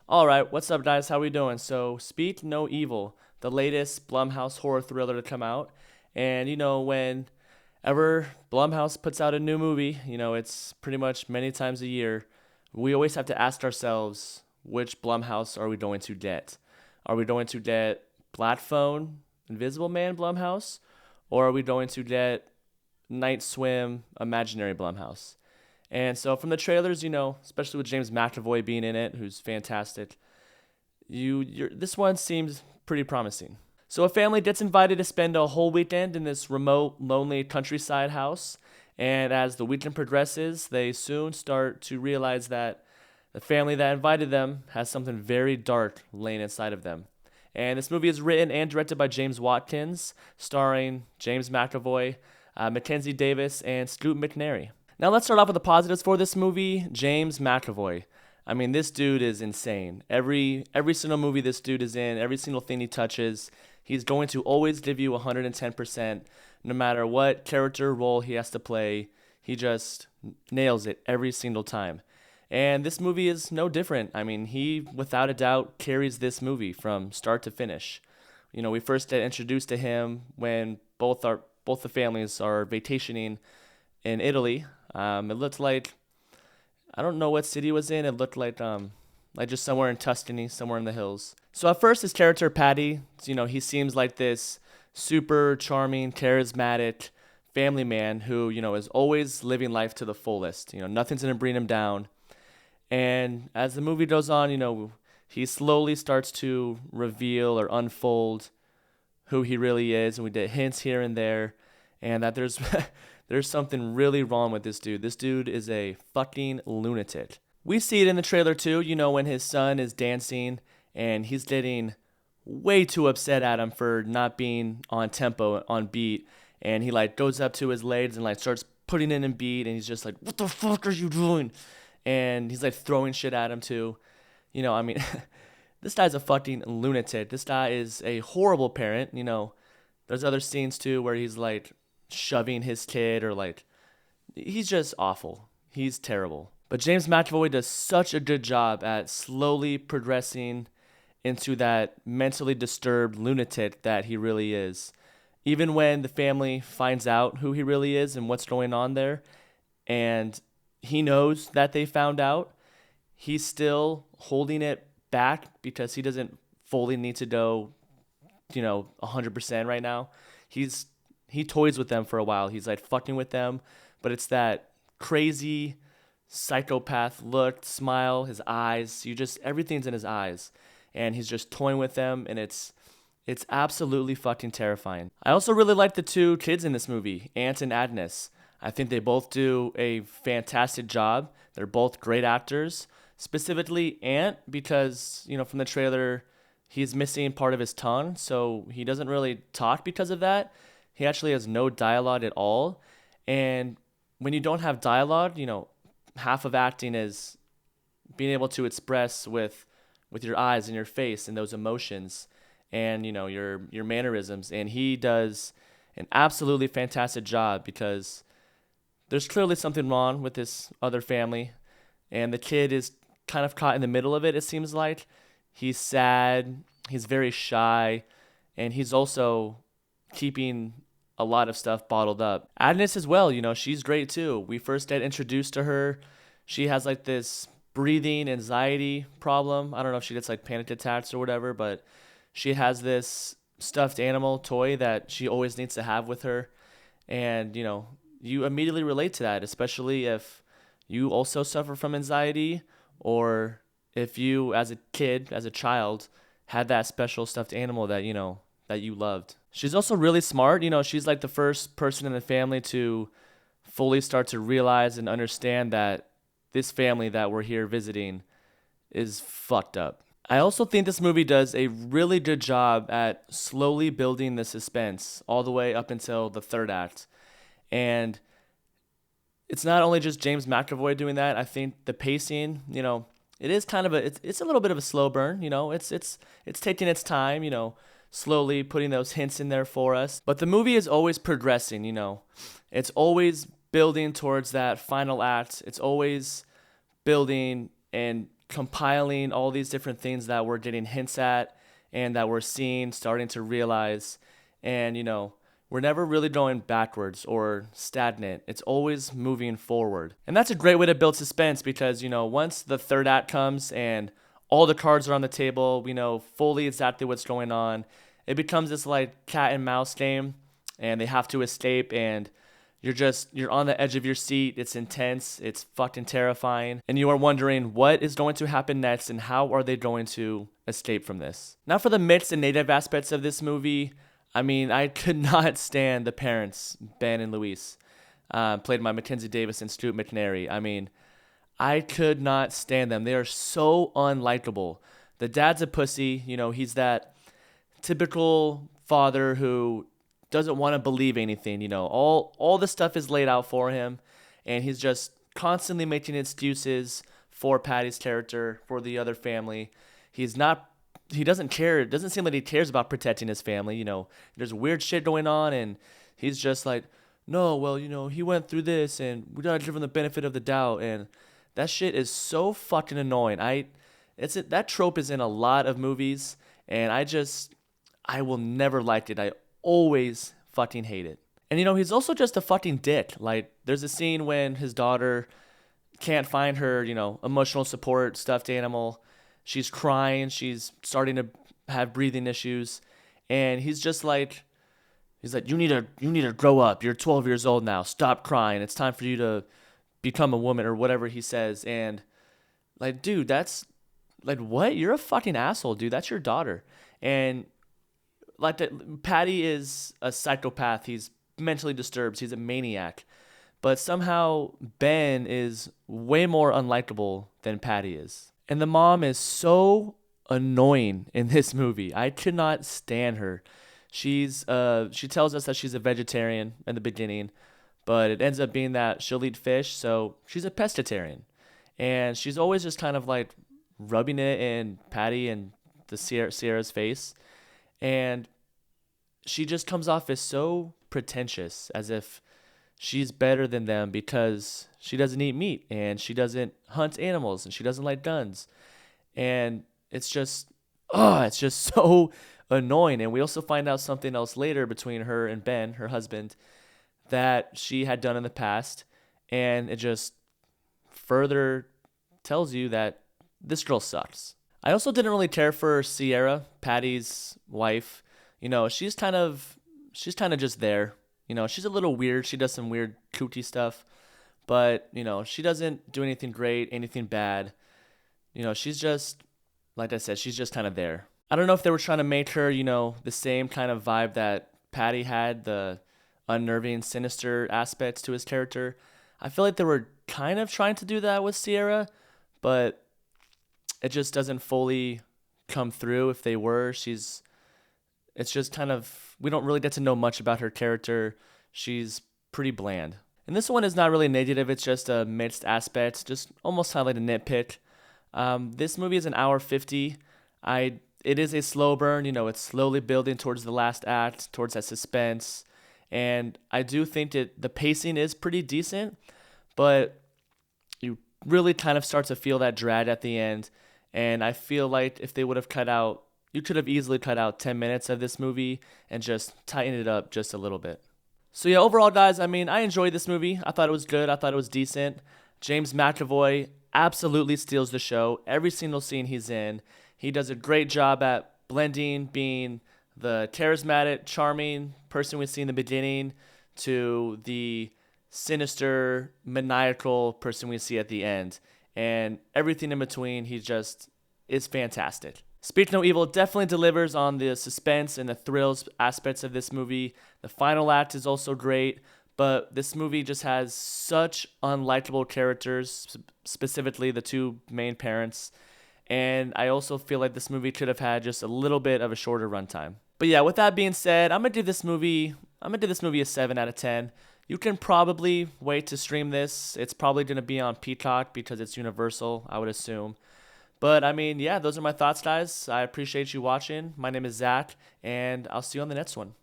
All right, what's up, guys? How we doing? So, Speak No Evil, the latest Blumhouse horror thriller to come out, and whenever Blumhouse puts out a new movie, it's pretty much many times a year. We always have to ask ourselves, which Blumhouse are we going to get? Are we going to get Black Phone, Invisible Man Blumhouse, or are we going to get Night Swim, Imaginary Blumhouse? And so from the trailers, especially with James McAvoy being in it, who's fantastic, this one seems pretty promising. So a family gets invited to spend a whole weekend in this remote, lonely countryside house, and as the weekend progresses, they soon start to realize that the family that invited them has something very dark laying inside of them. And this movie is written and directed by James Watkins, starring James McAvoy, Mackenzie Davis, and Scoot McNairy. Now let's start off with the positives for this movie. James McAvoy. I mean, this dude is insane. Every single movie this dude is in, every single thing he touches, he's going to always give you 110%, no matter what character role he has to play. He just nails it every single time. And this movie is no different. I mean, he without a doubt carries this movie from start to finish. We first get introduced to him when both the families are vacationing in Italy. It looked like I don't know what city it was in. It looked like just somewhere in Tuscany, somewhere in the hills. So at first, his character Patty, he seems like this super charming, charismatic family man who is always living life to the fullest. Nothing's gonna bring him down. And as the movie goes on, he slowly starts to reveal or unfold who he really is, and we get hints here and there, and that there's there's something really wrong with this dude. This dude is a fucking lunatic. We see it in the trailer too, when his son is dancing and he's getting way too upset at him for not being on tempo, on beat, and he like goes up to his legs and like starts putting it in beat, and he's just like, "What the fuck are you doing?" And he's like throwing shit at him too. I mean, this guy's a fucking lunatic. This guy is a horrible parent. There's other scenes too where he's like shoving his kid or like he's just awful. He's terrible. But James McAvoy does such a good job at slowly progressing into that mentally disturbed lunatic that he really is. Even when the family finds out who he really is and what's going on there, and he knows that they found out, he's still holding it back because he doesn't fully need to go, 100% right now. He toys with them for a while. He's like fucking with them, but it's that crazy psychopath look, smile, his eyes. Everything's in his eyes, and he's just toying with them, and it's absolutely fucking terrifying. I also really like the two kids in this movie, Ant and Agnes. I think they both do a fantastic job. They're both great actors. Specifically Ant, because from the trailer, he's missing part of his tongue, so he doesn't really talk because of that. He actually has no dialogue at all. And when you don't have dialogue, half of acting is being able to express with your eyes and your face and those emotions and your mannerisms. And he does an absolutely fantastic job because there's clearly something wrong with this other family, and the kid is kind of caught in the middle of it. It seems like he's sad, he's very shy, and he's also keeping a lot of stuff bottled up. Agnes as well, she's great too. We first get introduced to her. She has like this breathing anxiety problem. I don't know if she gets like panic attacks or whatever, but she has this stuffed animal toy that she always needs to have with her. And, you immediately relate to that, especially if you also suffer from anxiety, or if you, as a kid, as a child, had that special stuffed animal that that you loved. She's also really smart. She's like the first person in the family to fully start to realize and understand that this family that we're here visiting is fucked up. I also think this movie does a really good job at slowly building the suspense all the way up until the third act. And it's not only just James McAvoy doing that. I think the pacing, it is kind of it's a little bit of a slow burn. It's taking its time. Slowly putting those hints in there for us. But the movie is always progressing. It's always building towards that final act. It's always building and compiling all these different things that we're getting hints at and that we're seeing, starting to realize. And, we're never really going backwards or stagnant. It's always moving forward. And that's a great way to build suspense because, once the third act comes and all the cards are on the table, we know fully exactly what's going on. It becomes this like cat and mouse game and they have to escape and you're on the edge of your seat. It's intense. It's fucking terrifying. And you are wondering what is going to happen next and how are they going to escape from this. Now for the mixed and native aspects of this movie, I could not stand the parents, Ben and Luis, played by Mackenzie Davis and Stuart McNairy. I could not stand them. They are so unlikable. The dad's a pussy. He's that typical father who doesn't want to believe anything. All the stuff is laid out for him, and he's just constantly making excuses for Patty's character, for the other family. He doesn't care. It doesn't seem like he cares about protecting his family. There's weird shit going on, and he's just like, no, well, he went through this, and we gotta give him the benefit of the doubt, and that shit is so fucking annoying. That trope is in a lot of movies, and I will never like it. I always fucking hate it. And he's also just a fucking dick. Like, there's a scene when his daughter can't find her, emotional support stuffed animal. She's crying. She's starting to have breathing issues, and he's like, you need to grow up. You're 12 years old now. Stop crying. It's time for you to become a woman or whatever he says. And like, dude, that's like, what? You're a fucking asshole, dude. That's your daughter. And like, Patty is a psychopath. He's mentally disturbed. He's a maniac. But somehow Ben is way more unlikable than Patty is. And the mom is so annoying in this movie. I could not stand her. She tells us that she's a vegetarian in the beginning, but it ends up being that she'll eat fish, so she's a pescatarian. And she's always just kind of like rubbing it in Patty and the Sierra's face. And she just comes off as so pretentious, as if she's better than them because she doesn't eat meat and she doesn't hunt animals and she doesn't like guns. And it's just so annoying. And we also find out something else later between her and Ben, her husband, that she had done in the past. And it just further tells you that this girl sucks. I also didn't really care for Sierra, Patty's wife. She's kind of just there. She's a little weird. She does some weird kooky stuff, but she doesn't do anything great, anything bad. She's just, like I said, she's just kind of there. I don't know if they were trying to make her, the same kind of vibe that Patty had, the unnerving, sinister aspects to his character. I feel like they were kind of trying to do that with Sierra, but it just doesn't fully come through. If they were, it's just kind of, we don't really get to know much about her character. She's pretty bland. And this one is not really negative. It's just a mixed aspect, just almost kind of like a nitpick. This movie is an hour 50. It is a slow burn. It's slowly building towards the last act, towards that suspense. And I do think that the pacing is pretty decent, but you really kind of start to feel that drag at the end. And I feel like if they would have you could have easily cut out 10 minutes of this movie and just tightened it up just a little bit. So yeah, overall, guys, I enjoyed this movie. I thought it was good. I thought it was decent. James McAvoy absolutely steals the show. Every single scene he's in, he does a great job at blending, being the charismatic, charming person we see in the beginning to the sinister, maniacal person we see at the end. And everything in between, he just is fantastic. Speak No Evil definitely delivers on the suspense and the thrills aspects of this movie. The final act is also great, but this movie just has such unlikable characters, specifically the two main parents. And I also feel like this movie could have had just a little bit of a shorter runtime. But yeah, with that being said, I'm gonna give this movie a 7 out of 10. You can probably wait to stream this. It's probably gonna be on Peacock because it's Universal, I would assume. But yeah, those are my thoughts, guys. I appreciate you watching. My name is Zach, and I'll see you on the next one.